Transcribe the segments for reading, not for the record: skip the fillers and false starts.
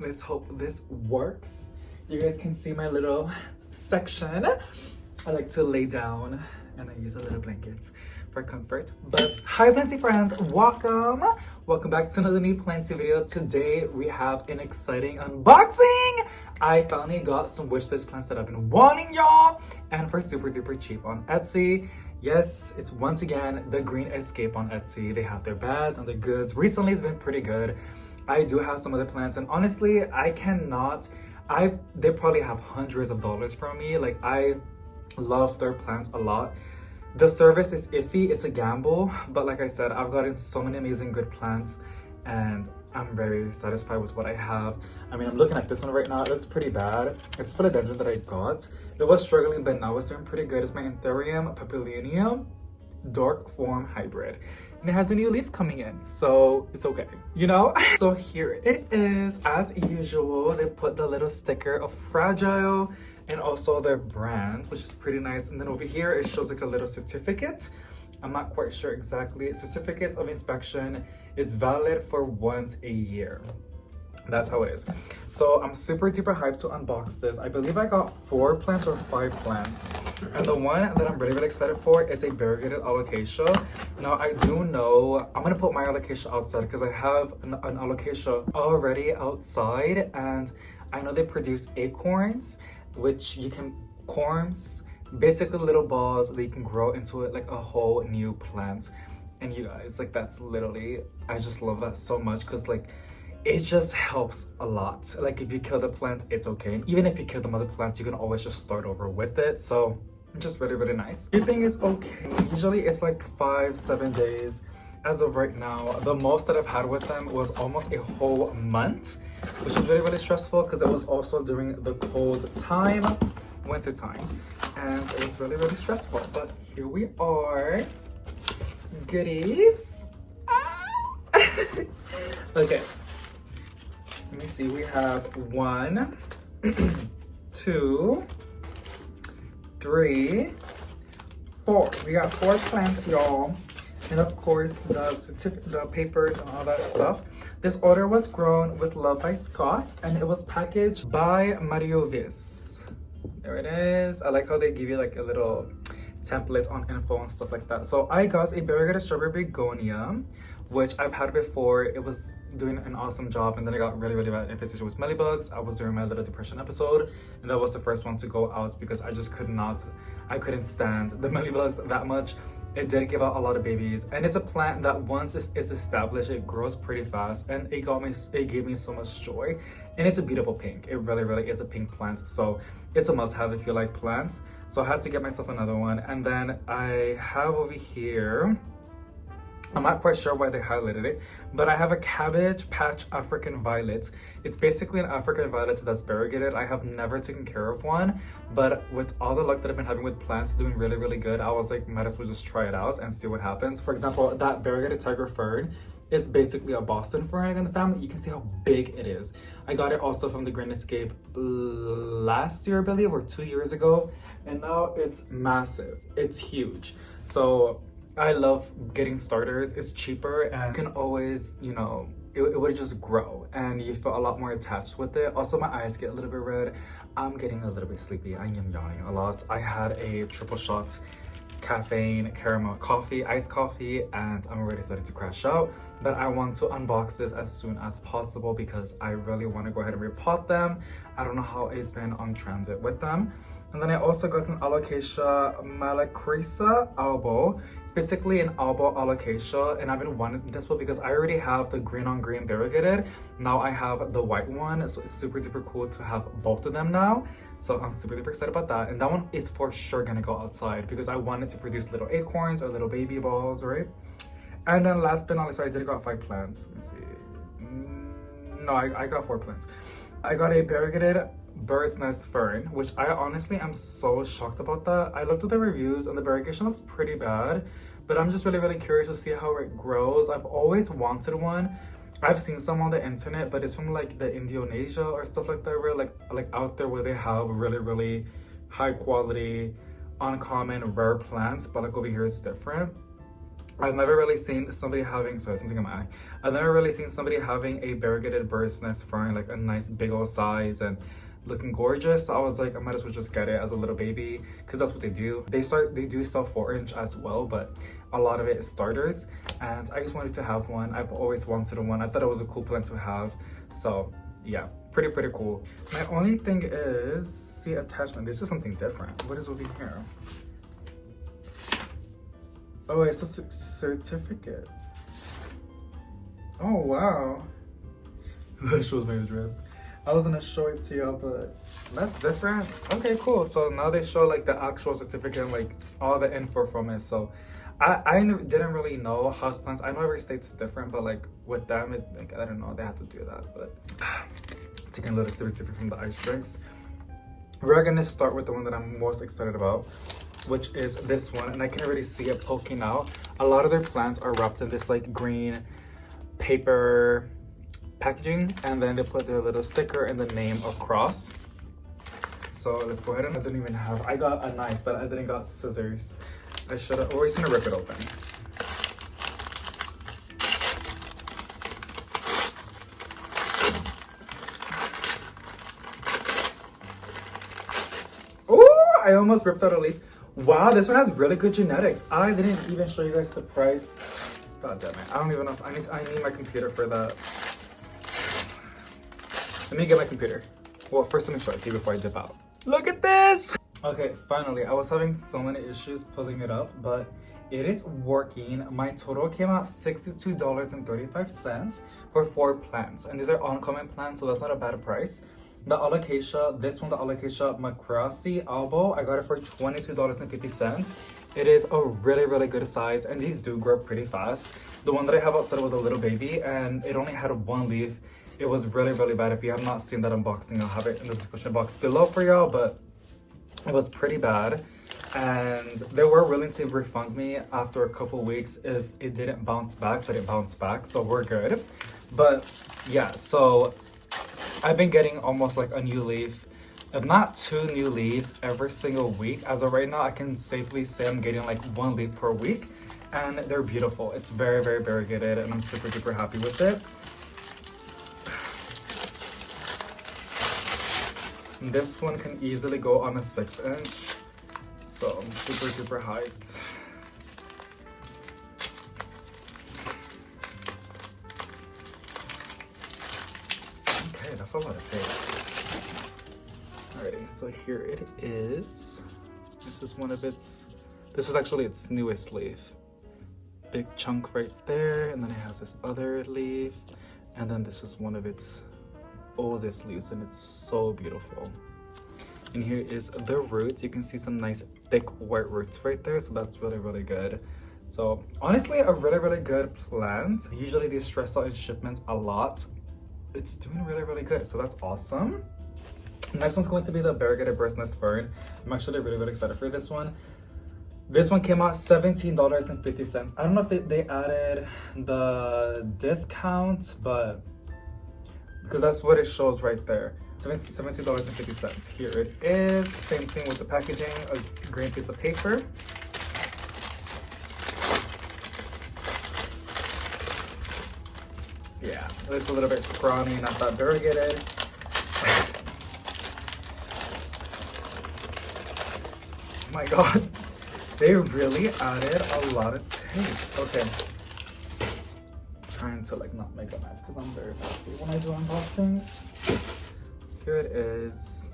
Let's hope this works. You guys can see my little section. I like to lay down and I use a little blanket for comfort. But hi Planty friends, welcome back to another new Planty video. Today we have an exciting unboxing. I finally got some wishlist plants that I've been wanting, y'all, and for super duper cheap on Etsy. Yes, it's once again the Green Escape on Etsy. They have their bads and their goods. Recently it's been pretty good. I do have some other plants, and honestly they probably have hundreds of dollars from me. Like, I love their plants a lot. The service is iffy, it's a gamble, but like I said, I've gotten so many amazing good plants and I'm very satisfied with what I have. I mean, I'm looking at this one right now. It looks pretty bad. It's philodendron that I got. It was struggling, but now it's doing pretty good. It's my Anthurium papillionium dark form hybrid, and it has a new leaf coming in, so it's okay, you know. So here it is. As usual, they put the little sticker of fragile and also their brand, which is pretty nice. And then over here it shows like a little certificate. I'm not quite sure exactly. Certificate of inspection. It's valid for once a year. That's how it is. So I'm super duper hyped to unbox this. I believe I got 4 plants or 5 plants. And the one that I'm really excited for is a variegated alocasia. Now I do know, I'm gonna put my alocasia outside because I have an alocasia already outside, and I know they produce acorns, which you can, corms, basically little balls that you can grow into it like a whole new plant. And you guys, like, that's literally, I just love that so much because like it just helps a lot. Like, if you kill the plant, it's okay. And even if you kill the mother plant, you can always just start over with it. So it's just really nice. Shipping is okay. Usually it's like 5-7 days. As of right now, the most that I've had with them was almost a whole month, which is really stressful because it was also during the cold time, winter time, and it was really stressful. But here we are, goodies. Okay, let me see. We have 1, 2, 3, 4. We got 4 plants, y'all. And of course, the papers and all that stuff. This order was grown with love by Scott, and it was packaged by Mariovis. There it is. I like how they give you like a little template on info and stuff like that. So I got a variegated strawberry begonia, which I've had before. It was doing an awesome job, and then I got really bad infestation with mealybugs. I was doing my little depression episode, and that was the first one to go out because I just couldn't stand the mealybugs that much. It did give out a lot of babies, and it's a plant that once it's established, it grows pretty fast, and it gave me so much joy. And it's a beautiful pink. It really is a pink plant, so it's a must-have if you like plants. So I had to get myself another one. And then I have over here, I'm not quite sure why they highlighted it, but I have a cabbage patch African violet. It's basically an African violet that's variegated. I have never taken care of one, but with all the luck that I've been having with plants doing really good, I was like, might as well just try it out and see what happens. For example, that variegated tiger fern is basically a Boston fern in the family. You can see how big it is. I got it also from the Green Escape last year, I believe, or 2 years ago, and now it's massive. It's huge. So I love getting starters. It's cheaper and you can always, you know, it would just grow and you feel a lot more attached with it. Also, my eyes get a little bit red. I'm getting a little bit sleepy. I am yawning a lot. I had a triple shot caffeine caramel coffee, iced coffee, and I'm already starting to crash out. But I want to unbox this as soon as possible because I really want to go ahead and repot them. I don't know how it's been on transit with them. And then I also got an alocasia malacrisa albo. It's basically an albo alocasia, and I've been wanting this one because I already have the green on green variegated. Now I have the white one, so it's super duper cool to have both of them now. So I'm super duper excited about that. And that one is for sure gonna go outside because I wanted to produce little acorns or little baby balls, right? And then last but not least, I did got 5 plants. Let's see. No, I got 4 plants. I got a variegated bird's nest fern, which I honestly am so shocked about that. I looked at the reviews and the variegation looks pretty bad, but I'm just really curious to see how it grows. I've always wanted one. I've seen some on the internet, but it's from like the Indonesia or stuff like that, where like out there where they have really high quality, uncommon, rare plants, but like over here it's different. I've never really seen somebody having, sorry, something in my eye. I've never really seen somebody having a variegated bird's nest fern, like a nice big old size and looking gorgeous. So I was like, I might as well just get it as a little baby, because that's what they do. They do sell 4-inch as well, but a lot of it is starters. And I just wanted to have one. I've always wanted one. I thought it was a cool plant to have. So yeah, pretty cool. My only thing is the attachment. This is something different. What is over here? Oh, it's a certificate. Oh, wow. That shows my address. I was gonna show it to you, but that's different. Okay, cool. So now they show like the actual certificate and like all the info from it. So I didn't really know houseplants. I know every state's different, but like with them, it, like, I don't know, they have to do that. But taking a little specific from the ice drinks. We're gonna start with the one that I'm most excited about, which is this one, and I can already see it poking out. A lot of their plants are wrapped in this like green paper packaging, and then they put their little sticker and the name across. So let's go ahead, and I got a knife, but I didn't got scissors. I should have, or we're just gonna rip it open. Oh, I almost ripped out a leaf. Wow, this one has really good genetics. I didn't even show you guys the price. God damn it. I don't even know if I need my computer for that. Let me get my computer. Well, first let me show it to you before I dip out. Look at this! Okay, finally, I was having so many issues pulling it up, but it is working. My total came out $62.35 for 4 plants, and these are uncommon plants, so that's not a bad price. The alocasia, this one, the alocasia macrasi albo, I got it for $22.50. It is a really good size, and these do grow pretty fast. The one that I have outside was a little baby, and it only had 1 leaf. It was really bad. If you have not seen that unboxing, I'll have it in the description box below for y'all, but it was pretty bad. And they were willing to refund me after a couple weeks if it didn't bounce back, but it bounced back, so we're good. But yeah, so I've been getting almost like a new leaf, if not 2 new leaves every single week. As of right now, I can safely say I'm getting like 1 leaf per week, and they're beautiful. It's very variegated, and I'm super happy with it. This one can easily go on a 6-inch, so I'm super hyped. Okay, that's a lot of tape. Alrighty, so here it is. This is one of its, this is actually its newest leaf. Big chunk right there, and then it has this other leaf, and then this is one of its oldest leaves, and it's so beautiful. And here is the roots. You can see some nice thick white roots right there, so that's really good. So honestly, a really good plant. Usually these stress out in shipments a lot. It's doing really good, so that's awesome. Next one's going to be the variegated bird's nest fern. I'm actually really excited for this one. This one came out $17.50. I don't know if they added the discount, but because that's what it shows right there. $17.50. Here it is. Same thing with the packaging, a green piece of paper. Yeah, it's a little bit scrawny, not that variegated. Oh my god, they really added a lot of tape. Okay. Trying to like not make a mess because I'm very messy when I do unboxings. Here it is.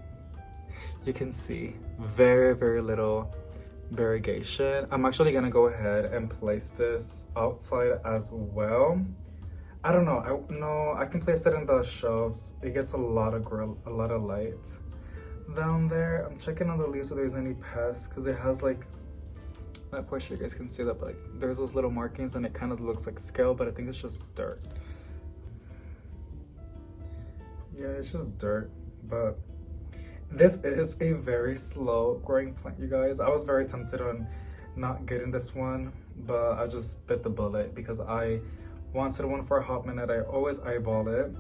You can see very little variegation. I'm actually gonna go ahead and place this outside as well. I don't know. I can place it in the shelves. It gets a lot of light down there. I'm checking on the leaves if there's any pests, because it has like, not quite sure you guys can see that, but like there's those little markings and it kind of looks like scale, but I think it's just dirt. Yeah, it's just dirt. But this is a very slow growing plant, you guys. I was very tempted on not getting this one, but I just bit the bullet because I wanted one for a hot minute. I always eyeball it.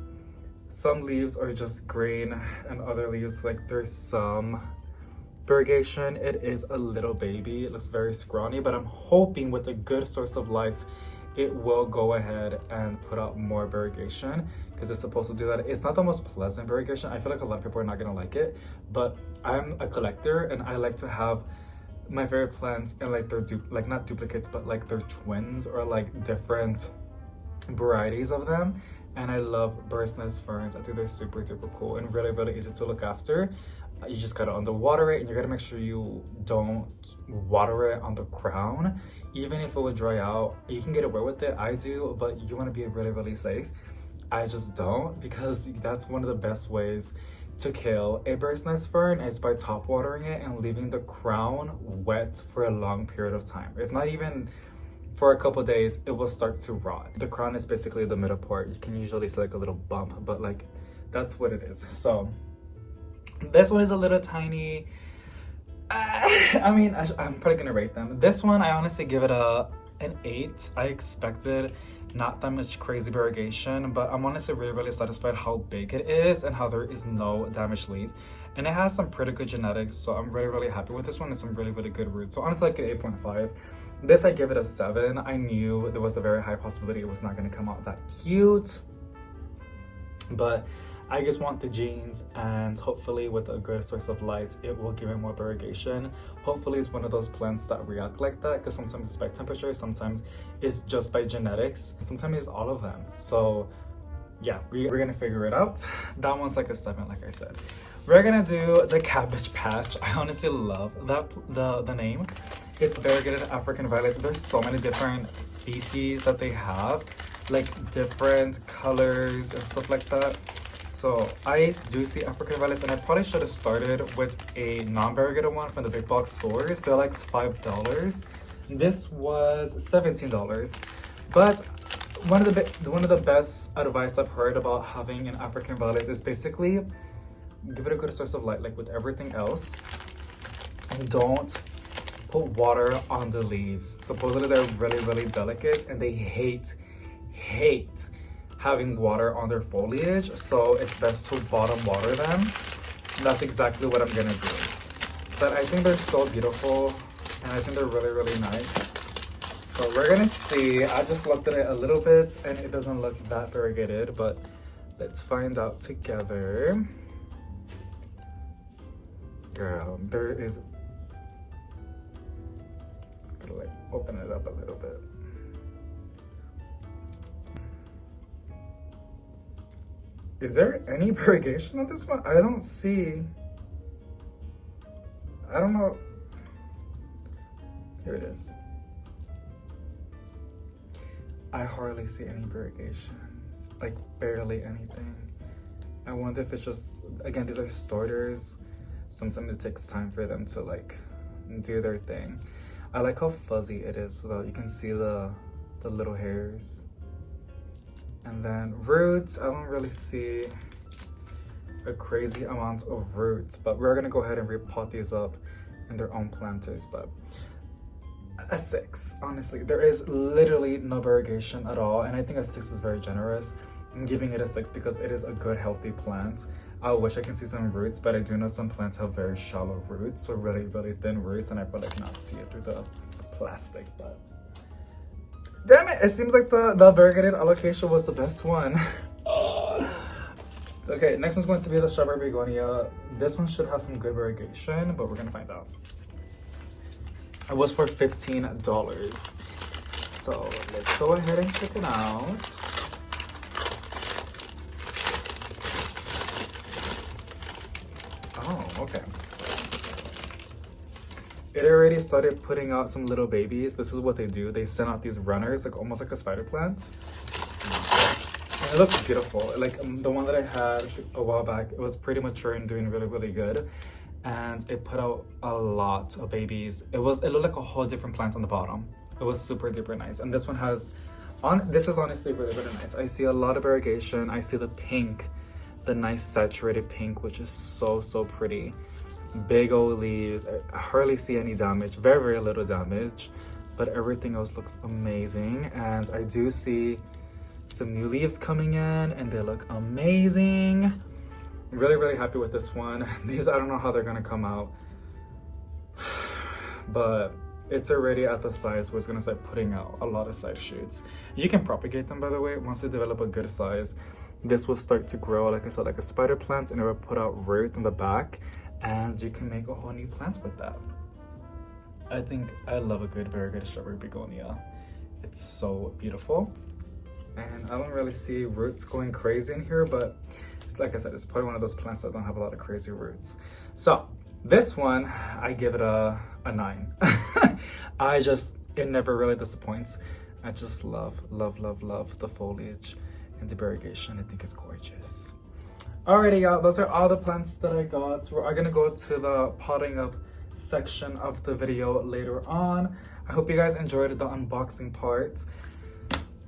Some leaves are just green, and other leaves, like there's some variegation. It is a little baby. It looks very scrawny, but I'm hoping with a good source of light, it will go ahead and put out more variegation because it's supposed to do that. It's not the most pleasant variegation. I feel like a lot of people are not gonna like it, but I'm a collector and I like to have my favorite plants and like their like not duplicates, but like their twins or like different varieties of them. And I love bird's nest ferns. I think they're super duper cool and really, really easy to look after. You just gotta underwater it, and you gotta make sure you don't water it on the crown. Even if it would dry out, you can get away with it. I do, but you wanna be really, really safe. I just don't, because that's one of the best ways to kill a bird's nest fern is by top watering it and leaving the crown wet for a long period of time. If not even for a couple days, it will start to rot. The crown is basically the middle part. You can usually see like a little bump, but like that's what it is. So this one is a little tiny. I mean, I'm probably gonna rate them. This one, I honestly give it an 8. I expected not that much crazy variegation, but I'm honestly really, really satisfied how big it is and how there is no damaged leaf. And it has some pretty good genetics, so I'm really, really happy with this one and some really, really good roots. So honestly, like an 8.5. This, I give it a 7. I knew there was a very high possibility it was not gonna come out that cute, but I just want the genes, and hopefully with a good source of light, it will give it more variegation. Hopefully it's one of those plants that react like that, because sometimes it's by temperature, sometimes it's just by genetics, sometimes it's all of them. So yeah, we're gonna figure it out. That one's like a 7, like I said. We're gonna do the Cabbage Patch. I honestly love that the name. It's variegated African violet. There's so many different species that they have, like different colors and stuff like that. So I do see African violets, and I probably should have started with a non-variegated one from the big box stores. They're like $5. This was $17. But one of the best advice I've heard about having an African violet is basically give it a good source of light, like with everything else, and don't put water on the leaves. Supposedly they're really, really delicate, and they hate having water on their foliage, so it's best to bottom water them. And that's exactly what I'm gonna do. But I think they're so beautiful, and I think they're really, really nice. So we're gonna see. I just looked at it a little bit, and it doesn't look that variegated, but let's find out together. Girl, there is. I'm gonna like open it up a little bit. Is there any variegation on this one? I don't see. I don't know. Here it is. I hardly see any variegation. Like barely anything. I wonder if it's just, again, these are starters. Sometimes it takes time for them to like do their thing. I like how fuzzy it is so that you can see the little hairs. And then roots, I don't really see a crazy amount of roots, but we're gonna go ahead and repot these up in their own planters. But a 6, honestly. There is literally no variegation at all, and I think a 6 is very generous. I'm giving it a 6 because it is a good, healthy plant. I wish I can see some roots, but I do know some plants have very shallow roots, so really, really thin roots, and I probably cannot see it through the plastic, but damn it, it seems like the variegated alocasia was the best one. Okay, next one's going to be the strawberry begonia. This one should have some good variegation, but we're gonna find out. It was for $15. So let's go ahead and check it out. Oh, okay. It already started putting out some little babies. This is what they do. They send out these runners, like almost like a spider plant. And it looks beautiful. Like the one that I had a while back, it was pretty mature and doing really, really good. And it put out a lot of babies. It looked like a whole different plant on the bottom. It was super duper nice. And this one has, this is honestly really, really nice. I see a lot of variegation. I see the pink, the nice saturated pink, which is so, so pretty. Big old leaves. I hardly see any damage, very, very little damage, but everything else looks amazing. And I do see some new leaves coming in, and they look amazing. I'm really, really happy with this one. These, I don't know how they're gonna come out. but it's already at the size where it's gonna start putting out a lot of side shoots. You can propagate them, by the way. Once they develop a good size, this will start to grow, like I said, like a spider plant, and it will put out roots in the back, and you can make a whole new plant with that. I love a good variegated strawberry begonia. It's so beautiful, and I don't really see roots going crazy in here, but it's, like I said, it's probably one of those plants that don't have a lot of crazy roots. So this one, I give it a 9. It never really disappoints. I just love the foliage and the variegation. I think it's gorgeous. Alrighty, y'all, those are all the plants that I got. We're gonna go to the potting up section of the video later on. I hope you guys enjoyed the unboxing part.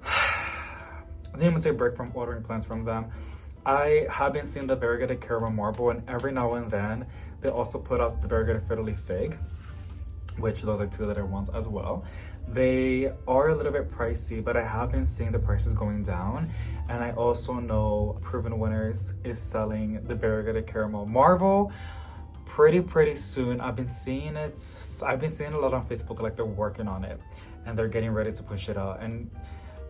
I think I'm gonna take a break from ordering plants from them. I have been seeing the variegated caramel marble, and every now and then they also put out the variegated fiddle leaf fig, which those are 2 that I want as well. They are a little bit pricey, but I have been seeing the prices going down. And I also know Proven Winners is selling the variegated caramel marble pretty soon. I've been seeing it a lot on Facebook, like they're working on it and they're getting ready to push it out. And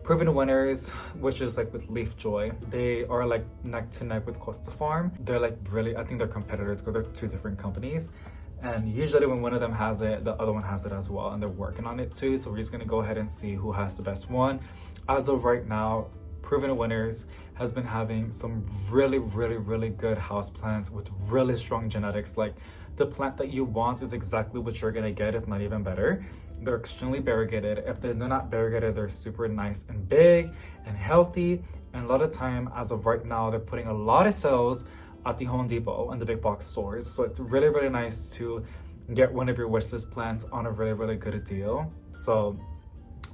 Proven Winners, which is like with Leaf Joy, they are like neck to neck with Costa Farm. They're like really, I think they're competitors because they're 2 different companies. And usually when one of them has it, the other one has it as well, and they're working on it too. So we're just gonna go ahead and see who has the best one. As of right now, Proven Winners has been having some really good houseplants with really strong genetics. Like the plant that you want is exactly what you're gonna get, if not even better. They're extremely variegated. If they're not variegated, they're super nice and big and healthy. And a lot of time, as of right now, they're putting a lot of sales at the Home Depot and the big box stores. So it's really nice to get one of your wishlist plants on a really good deal. So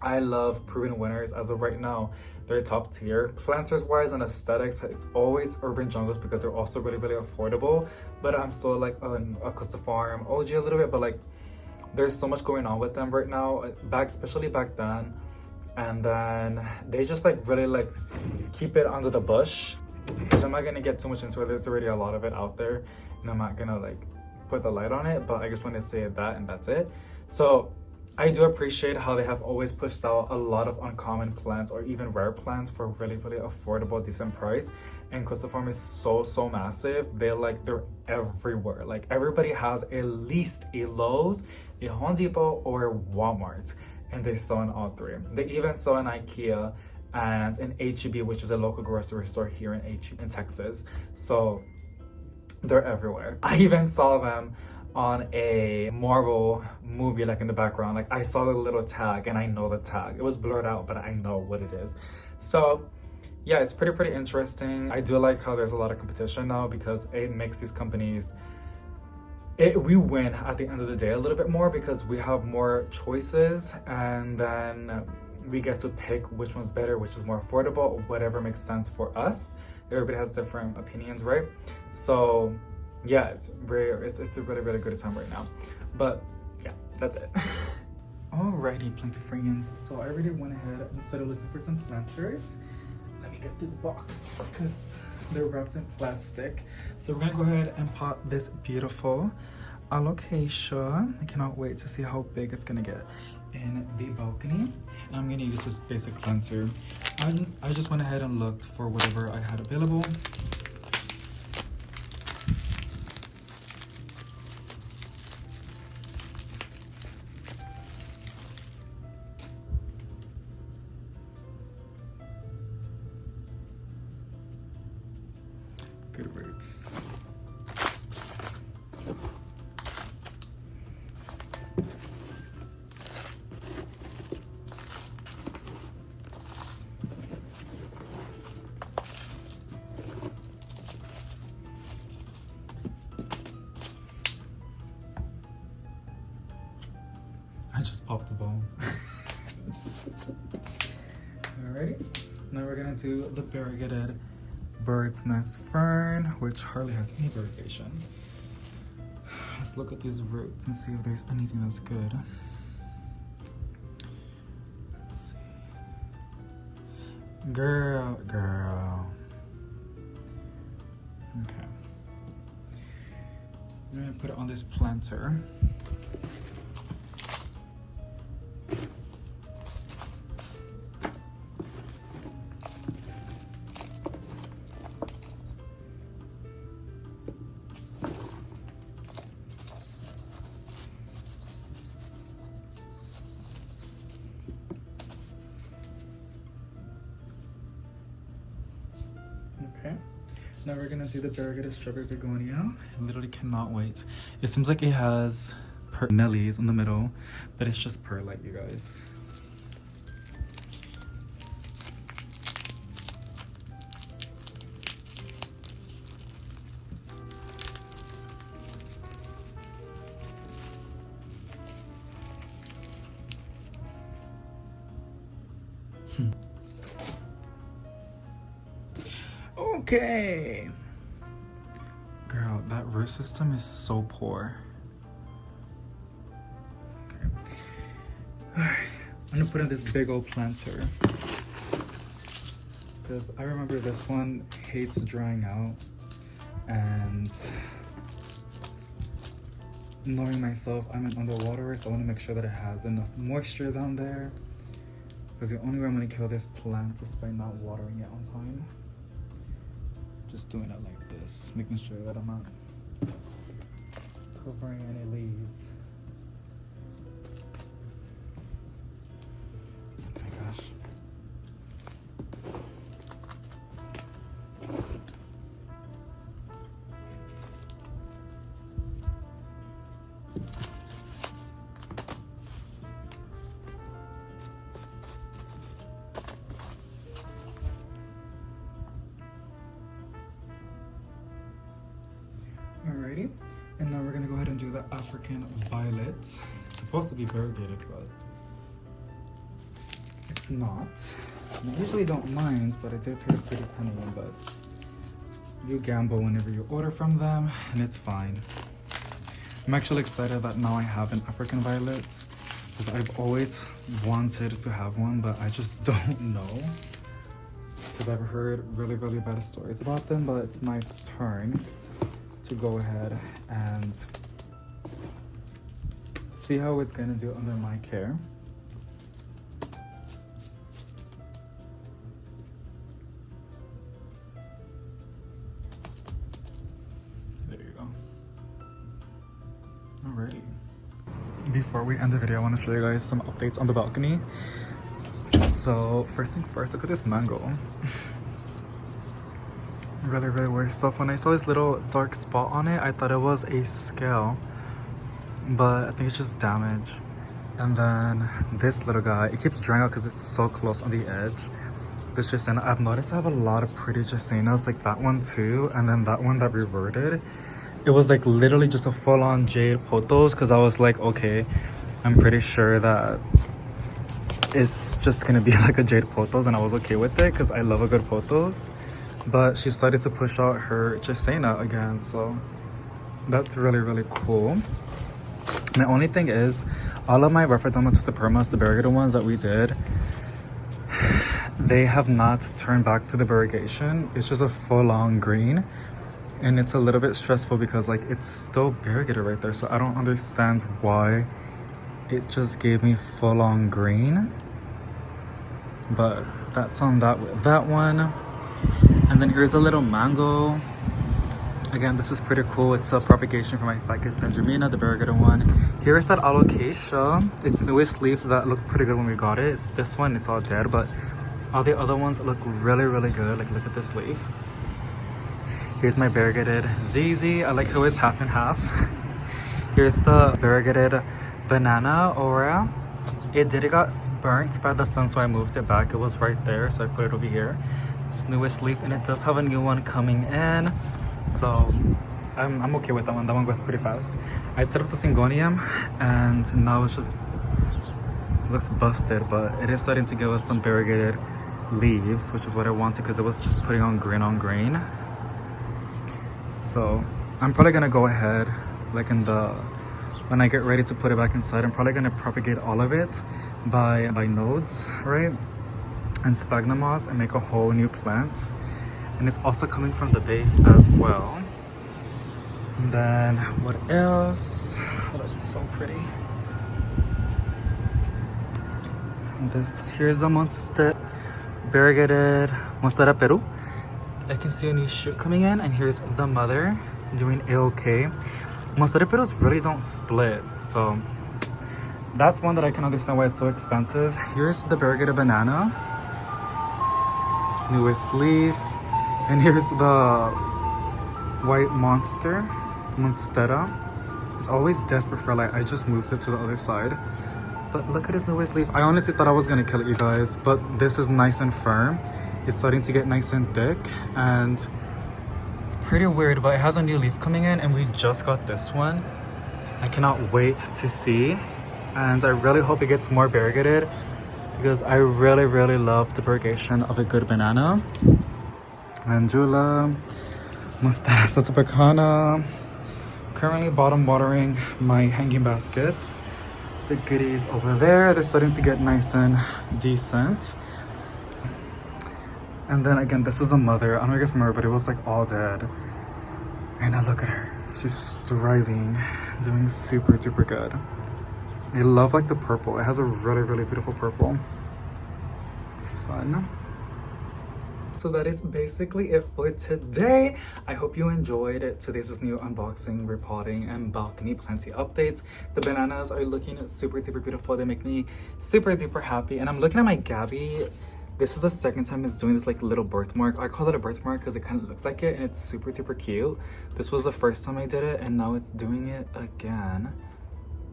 I love Proven Winners as of right now. They're top tier. Planters wise and aesthetics, it's always Urban Jungles because they're also really affordable. But I'm still like a Costa Farm OG a little bit, but like there's so much going on with them right now, especially back then. And then they just like really like keep it under the bush, which I'm not gonna get too much into it. There's already a lot of it out there, and I'm not gonna like put the light on it, but I just want to say that, and that's it. So I do appreciate how they have always pushed out a lot of uncommon plants or even rare plants for really affordable, decent price. And Costa Farm is so massive. They're everywhere. Like everybody has at least a Lowe's, a Home Depot, or a Walmart, and they sell in all 3. They even sell in IKEA and an H-E-B, which is a local grocery store here in Texas. So they're everywhere. I even saw them on a Marvel movie, like in the background. Like I saw the little tag, and I know the tag. It was blurred out, but I know what it is. So yeah, it's pretty interesting. I do like how there's a lot of competition now, because it makes these companies, we win at the end of the day a little bit more, because we have more choices, and then we get to pick which one's better, which is more affordable, whatever makes sense for us. Everybody has different opinions, right? So yeah, it's a really good time right now. But yeah, that's it. Alrighty, planter friends. So I already went ahead and started looking for some planters. Let me get this box because they're wrapped in plastic. So we're gonna go ahead and pot this beautiful alocasia. I cannot wait to see how big it's gonna get in the balcony. And I'm gonna use this basic planter. I just went ahead and looked for whatever I had available. Good roots. I just popped the ball. Alrighty, now we're gonna do the variegated bird's nest fern, which hardly has any variegation. Let's look at these roots and see if there's anything that's good. Let's see. Girl. Okay. I'm gonna put it on this planter. Now we're gonna do the variegated strawberry begonia. I literally cannot wait. It seems like it has millies in the middle, but it's just perlite, you guys. Okay. Girl, that root system is so poor. Okay. Alright. I'm gonna put in this big old planter. Because I remember this one hates drying out. And knowing myself, I'm an underwaterer, so I want to make sure that it has enough moisture down there. Because the only way I'm going to kill this plant is by not watering it on time. Just doing it like this, making sure that I'm not covering any leaves. Oh my gosh. Alrighty, and now we're gonna go ahead and do the African violet. It's supposed to be variegated, but it's not. And I usually don't mind, but I did pay a pretty penny, but you gamble whenever you order from them, and it's fine. I'm actually excited that now I have an African violet, because I've always wanted to have one, but I just don't know. Because I've heard really, really bad stories about them, but it's my turn to go ahead and see how it's gonna do under my care. There you go. Alrighty. Before we end the video, I want to show you guys some updates on the balcony. So first thing first, look at this mango. Really, really weird stuff. When I saw this little dark spot on it, I thought it was a scale, but I think it's just damage. And then this little guy, it keeps drying out because it's so close on the edge. This Jasena, I've noticed I have a lot of pretty Jasenas, like that one too, and then that one that reverted. It was like literally just a full-on jade pothos, because I was like, okay, I'm pretty sure that it's just gonna be like a jade pothos, and I was okay with it because I love a good pothos. But she started to push out her Jasena again, so that's really, really cool. My only thing is, all of my Repotting Supermas, the variegated ones that we did, they have not turned back to the variegation. It's just a full-on green, and it's a little bit stressful because like it's still variegated right there, so I don't understand why it just gave me full-on green. But that's on that one. And then here's a little mango. Again, this is pretty cool. It's a propagation from my Ficus benjamina, the variegated one. Here is that alocasia. It's newest leaf that looked pretty good when we got it. It's this one, it's all dead, but all the other ones look really, really good. Like, look at this leaf. Here's my variegated ZZ. I like how it's half and half. Here's the variegated banana aura. It got burnt by the sun, so I moved it back. It was right there, so I put it over here. It's newest leaf, and it does have a new one coming in, so I'm okay with that one. That one goes pretty fast. I set up the syngonium, and now it's just looks busted, but it is starting to give us some variegated leaves, which is what I wanted because it was just putting on grain. So I'm probably gonna go ahead, like when I get ready to put it back inside, I'm probably gonna propagate all of it by nodes, right? And sphagnum moss, and make a whole new plant. And it's also coming from the base as well. And then what else? Oh, that's so pretty. And here's a variegated Monstera Peru. I can see a new shoot coming in, and here's the mother doing A-OK. Monstera Perus really don't split, so that's one that I can understand why it's so expensive. Here's the variegated banana. Newest leaf, and here's the white monstera. It's always desperate for light. I just moved it to the other side. But look at his newest leaf. I honestly thought I was gonna kill it, you guys, but this is nice and firm. It's starting to get nice and thick, and it's pretty weird, but it has a new leaf coming in, and we just got this one. I cannot wait to see, and I really hope it gets more variegated because I really, really love the variegation of a good banana. Mandula, Mustasa tropicana. Currently bottom watering my hanging baskets. The goodies over there, they're starting to get nice and decent. And then again, this is a mother. I don't know if you guys remember, but it was like all dead. And now look at her. She's thriving, doing super duper good. I love like the purple. It has a really, really beautiful purple. Fun. So that is basically it for today. I hope you enjoyed it. Today's new unboxing, repotting, and balcony planting updates. The bananas are looking super duper beautiful. They make me super duper happy. And I'm looking at my Gabby. This is the second time it's doing this like little birthmark. I call it a birthmark because it kind of looks like it, and it's super duper cute. This was the first time I did it, and now it's doing it again.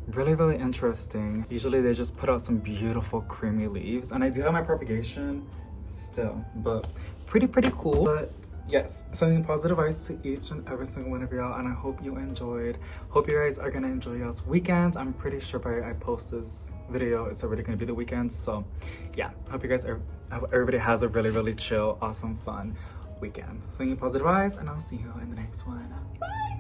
Really, really interesting. Usually they just put out some beautiful creamy leaves, and I do have my propagation still, but pretty cool. But yes, sending positive vibes to each and every single one of y'all, and I hope you enjoyed. Hope you guys are gonna enjoy y'all's weekend. I'm pretty sure by I post this video, it's already gonna be the weekend. So yeah, hope you guys everybody has a really, really chill, awesome, fun weekend. Sending positive vibes, and I'll see you in the next one. Bye.